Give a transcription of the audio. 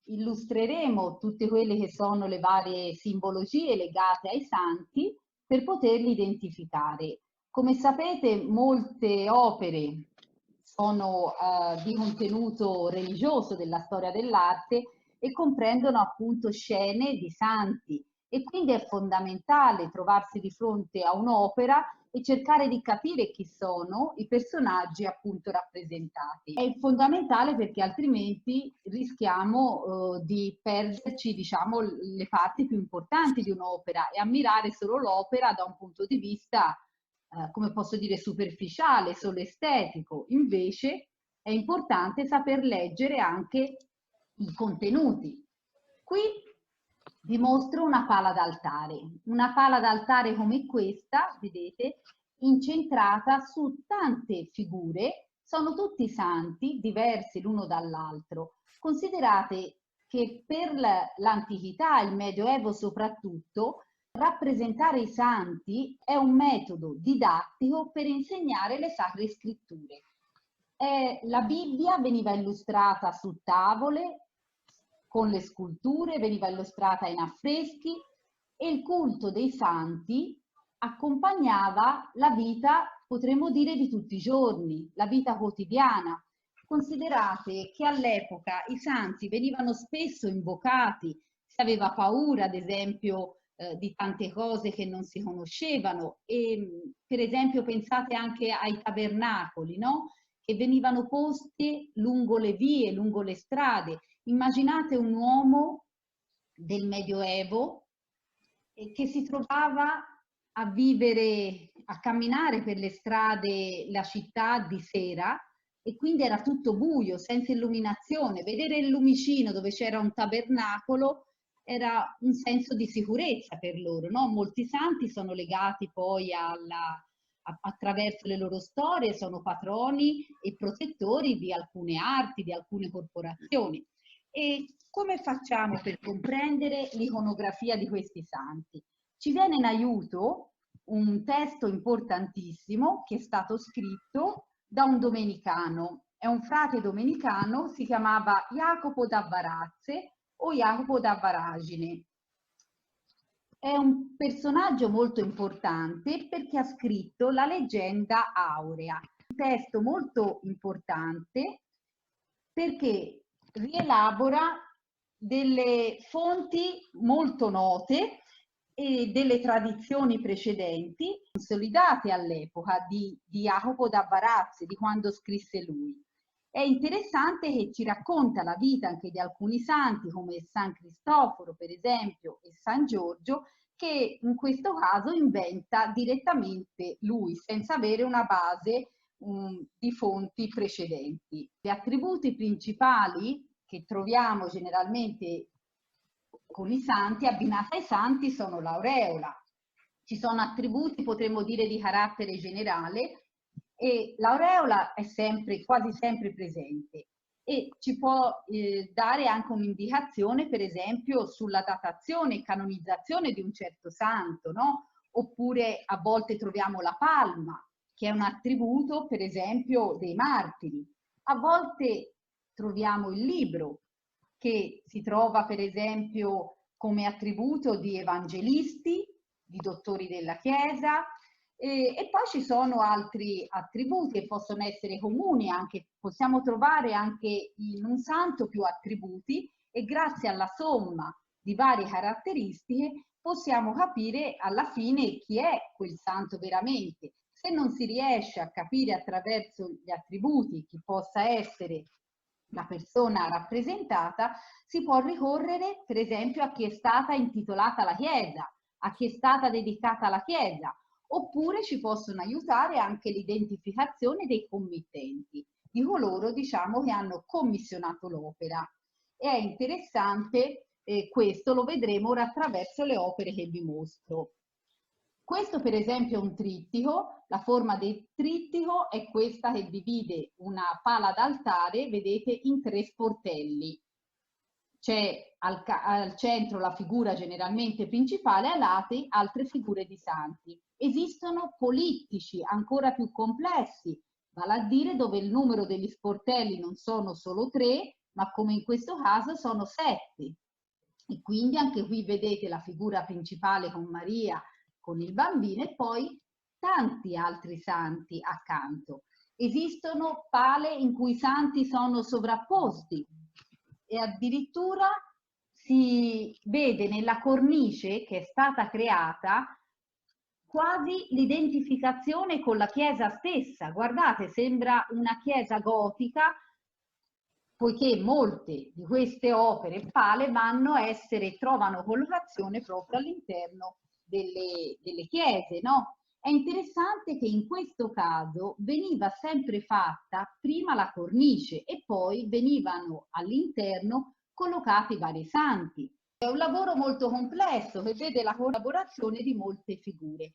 illustreremo tutte quelle che sono le varie simbologie legate ai santi per poterli identificare. Come sapete, molte opere sono di contenuto religioso della storia dell'arte e comprendono appunto scene di santi e quindi è fondamentale trovarsi di fronte a un'opera e cercare di capire chi sono i personaggi appunto rappresentati. È fondamentale perché altrimenti rischiamo di perderci, diciamo, le parti più importanti di un'opera e ammirare solo l'opera da un punto di vista, come posso dire, superficiale, solo estetico. Invece è importante saper leggere anche i contenuti. Qui vi mostro una pala d'altare come questa, vedete, incentrata su tante figure, sono tutti santi, diversi l'uno dall'altro. Considerate che per l'antichità, il Medioevo soprattutto, rappresentare i santi è un metodo didattico per insegnare le sacre scritture. La Bibbia veniva illustrata su tavole, con le sculture, veniva illustrata in affreschi e il culto dei santi accompagnava la vita, potremmo dire, di tutti i giorni, la vita quotidiana. Considerate che all'epoca i santi venivano spesso invocati, si aveva paura, ad esempio, di tante cose che non si conoscevano e per esempio pensate anche ai tabernacoli, no? Che venivano posti lungo le vie, lungo le strade. Immaginate un uomo del Medioevo che si trovava a vivere, a camminare per le strade, la città di sera e quindi era tutto buio, senza illuminazione. Vedere il lumicino dove c'era un tabernacolo era un senso di sicurezza per loro, no? Molti santi sono legati poi attraverso le loro storie, sono patroni e protettori di alcune arti, di alcune corporazioni. E come facciamo per comprendere l'iconografia di questi santi? Ci viene in aiuto un testo importantissimo che è stato scritto da un domenicano, è un frate domenicano, si chiamava Jacopo da Varazze o Jacopo da Varagine. È un personaggio molto importante perché ha scritto la Leggenda Aurea, un testo molto importante perché rielabora delle fonti molto note e delle tradizioni precedenti consolidate all'epoca di Jacopo da Varazze, di quando scrisse lui. È interessante che ci racconta la vita anche di alcuni santi come San Cristoforo, per esempio, e San Giorgio, che in questo caso inventa direttamente lui, senza avere una base di fonti precedenti. Gli attributi principali che troviamo generalmente con i santi, abbinati ai santi, sono l'aureola. Ci sono attributi, potremmo dire, di carattere generale e l'aureola è sempre, quasi sempre presente e ci può dare anche un'indicazione, per esempio, sulla datazione e canonizzazione di un certo santo, no? Oppure a volte troviamo la palma, che è un attributo, per esempio, dei martiri. A volte troviamo il libro, che si trova, per esempio, come attributo di evangelisti, di dottori della Chiesa, e poi ci sono altri attributi che possono essere comuni, anche, possiamo trovare anche in un santo più attributi e grazie alla somma di varie caratteristiche possiamo capire alla fine chi è quel santo veramente. Se non si riesce a capire attraverso gli attributi chi possa essere la persona rappresentata, si può ricorrere per esempio a chi è stata intitolata la Chiesa, a chi è stata dedicata la Chiesa, oppure ci possono aiutare anche l'identificazione dei committenti, di coloro, diciamo, che hanno commissionato l'opera. E è interessante, questo lo vedremo ora attraverso le opere che vi mostro. Questo per esempio è un trittico, la forma del trittico è questa che divide una pala d'altare, vedete, in 3 sportelli. C'è al centro la figura generalmente principale, ai lati altre figure di santi. Esistono polittici ancora più complessi, vale a dire dove il numero degli sportelli non sono solo 3, ma come in questo caso sono 7. E quindi anche qui vedete la figura principale con Maria, con il bambino e poi tanti altri santi accanto. Esistono pale in cui i santi sono sovrapposti e addirittura si vede nella cornice che è stata creata quasi l'identificazione con la chiesa stessa. Guardate, sembra una chiesa gotica, poiché molte di queste opere pale trovano collocazione proprio all'interno delle chiese, no? È interessante che in questo caso veniva sempre fatta prima la cornice e poi venivano all'interno collocati i vari santi. È un lavoro molto complesso che vede la collaborazione di molte figure.